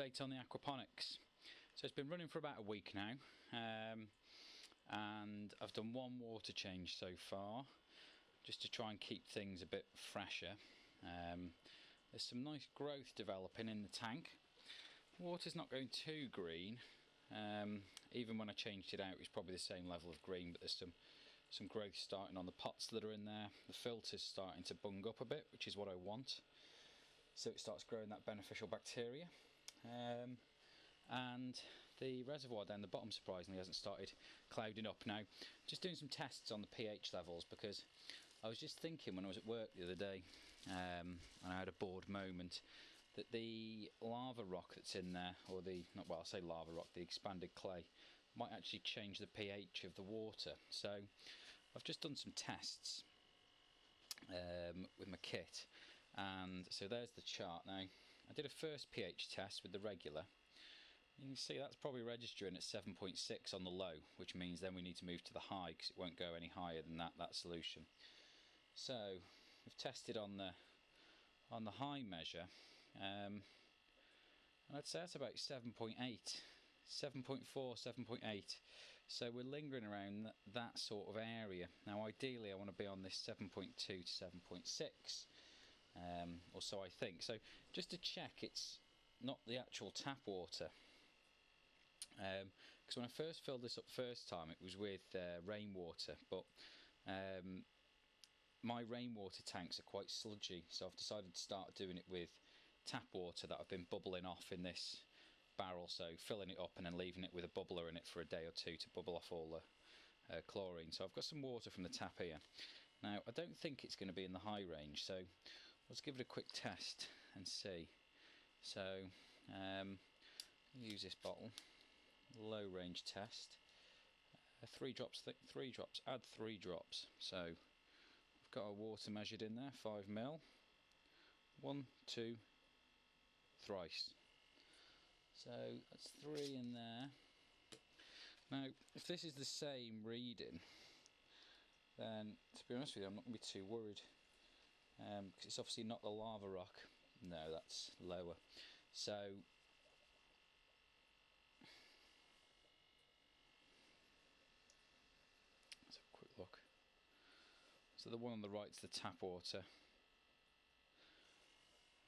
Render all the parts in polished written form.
update on the aquaponics. So it's been running for about a week now, and I've done one water change so far, just to try and keep things a bit fresher. There's some nice growth developing in the tank. Water's not going too green. Even when I changed it out, it was probably the same level of green, but there's some growth starting on the pots that are in there. The filter's starting to bung up a bit, which is what I want, so it starts growing that beneficial bacteria. And the reservoir down the bottom surprisingly hasn't started clouding up. Now, just doing some tests on the pH levels, because I was just thinking when I was at work the other day, and I had a bored moment, that the lava rock that's in there, or I'll say lava rock, the expanded clay, might actually change the pH of the water. So I've just done some tests with my kit, and so there's the chart. Now, I did a first pH test with the regular. You can see that's probably registering at 7.6 on the low, which means then we need to move to the high, because it won't go any higher than that solution. So we've tested on the high measure, and I'd say that's about 7.8, 7.4, 7.8. So we're lingering around that sort of area. Now ideally I want to be on this 7.2 to 7.6, or so I think. So just to check it's not the actual tap water, because when I first filled this up first time it was with rainwater, but my rainwater tanks are quite sludgy, so I've decided to start doing it with tap water that I've been bubbling off in this barrel, so filling it up and then leaving it with a bubbler in it for a day or two to bubble off all the chlorine. So I've got some water from the tap here. Now I don't think it's going to be in the high range, so let's give it a quick test and see. So use this bottle, low range test, 3 drops, add 3 drops. So I've got our water measured in there, 5 ml, 1, 2, thrice. So that's 3 in there. Now if this is the same reading, then to be honest with you I'm not going to be too worried, because it's obviously not the lava rock. No, that's lower. So let's have a quick look. So the one on the right is the tap water.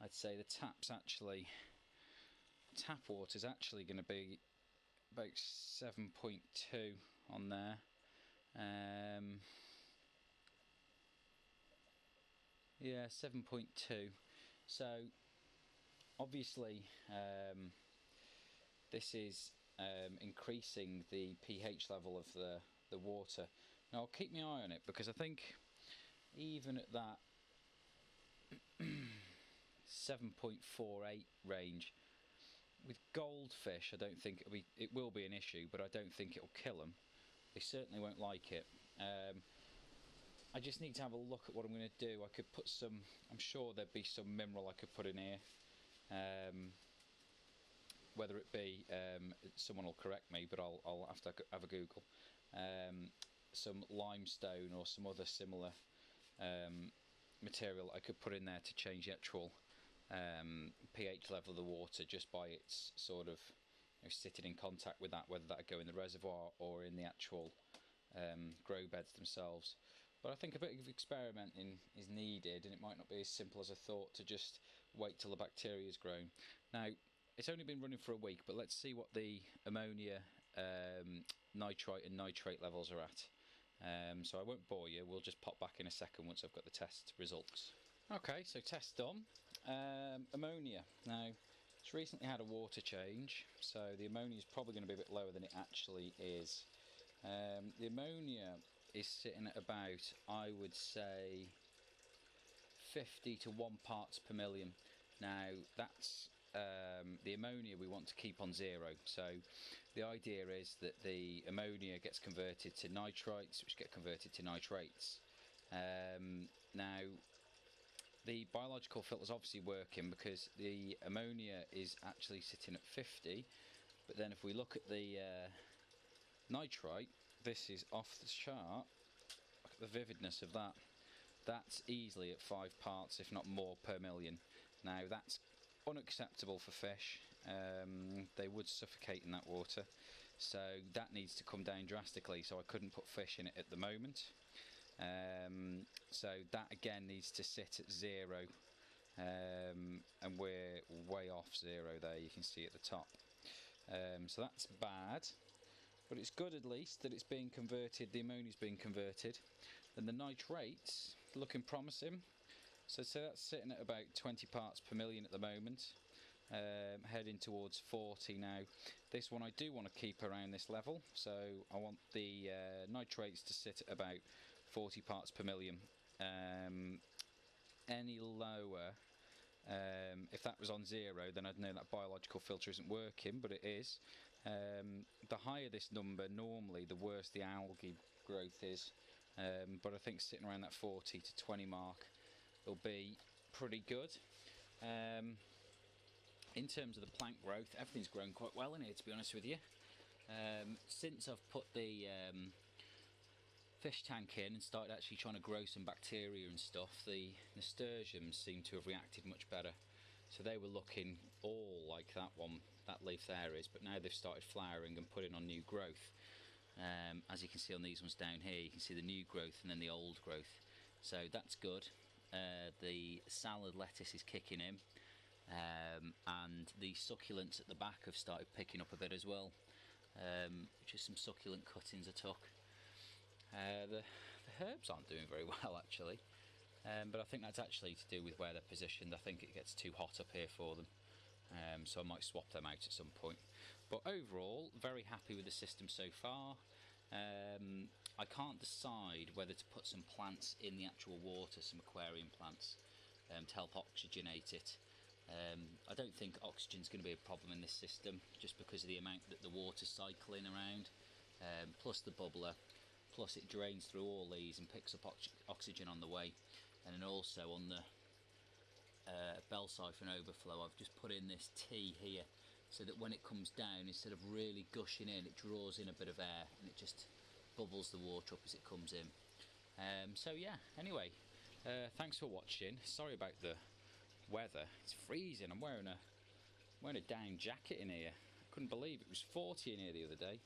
I'd say the tap water is actually going to be about 7.2 on there. Yeah, 7.2. So obviously this is increasing the pH level of the water. Now I'll keep my eye on it, because I think even at that 7.48 range with goldfish, I don't think it will be an issue, but I don't think it'll kill them. They certainly won't like it. I just need to have a look at what I'm going to do. I could put some, I'm sure there'd be some mineral I could put in here, whether it be, someone will correct me, but I'll have to have a Google, some limestone or some other similar material I could put in there to change the actual pH level of the water, just by its sort of sitting in contact with that, whether that would go in the reservoir or in the actual grow beds themselves. But I think a bit of experimenting is needed, and it might not be as simple as I thought to just wait till the bacteria is grown. Now it's only been running for a week, but let's see what the ammonia, nitrite and nitrate levels are at. So I won't bore you, we'll just pop back in a second once I've got the test results. Okay, so test done. Ammonia. Now it's recently had a water change, so the ammonia is probably going to be a bit lower than it actually is. The ammonia is sitting at about, I would say, 50 to 1 parts per million. Now that's the ammonia we want to keep on 0. So the idea is that the ammonia gets converted to nitrites, which get converted to nitrates. Now the biological filter is obviously working, because the ammonia is actually sitting at 50, but then if we look at the nitrite, this is off the chart. Look at the vividness of that. That's easily at 5 parts, if not more, per million. Now that's unacceptable for fish. they would suffocate in that water, so that needs to come down drastically, so I couldn't put fish in it at the moment. So that again needs to sit at 0, and we're way off 0 there, you can see at the top. So that's bad, but it's good at least that it's being converted, the ammonia's being converted, and the nitrates looking promising. So that's sitting at about 20 parts per million at the moment, heading towards 40 now. This one I do want to keep around this level, so I want the nitrates to sit at about 40 parts per million. Any lower, if that was on 0, then I'd know that biological filter isn't working, but it is. The higher this number, normally the worse the algae growth is, but I think sitting around that 40 to 20 mark will be pretty good. In terms of the plant growth, everything's grown quite well in here, to be honest with you. Since I've put the fish tank in and started actually trying to grow some bacteria and stuff, the nasturtiums seem to have reacted much better. So they were looking all like that one, that leaf there is, but now they've started flowering and putting on new growth. As you can see on these ones down here, you can see the new growth and then the old growth. So that's good. The salad lettuce is kicking in, and the succulents at the back have started picking up a bit as well, which is some succulent cuttings I took. The herbs aren't doing very well actually, but I think that's actually to do with where they're positioned. I think it gets too hot up here for them, so I might swap them out at some point. But overall, very happy with the system so far. I can't decide whether to put some plants in the actual water, some aquarium plants, to help oxygenate it. I don't think oxygen's going to be a problem in this system, just because of the amount that the water's cycling around, plus the bubbler, plus it drains through all these and picks up oxygen on the way. And then also on the bell siphon overflow, I've just put in this T here, so that when it comes down, instead of really gushing in, it draws in a bit of air and it just bubbles the water up as it comes in. So yeah, anyway, thanks for watching. Sorry about the weather, it's freezing. I'm wearing a down jacket in here. I couldn't believe it was 40 in here the other day,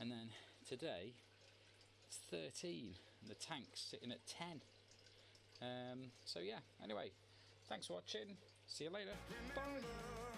and then today it's 13 and the tank's sitting at 10. So yeah, anyway, thanks for watching, see you later, bye.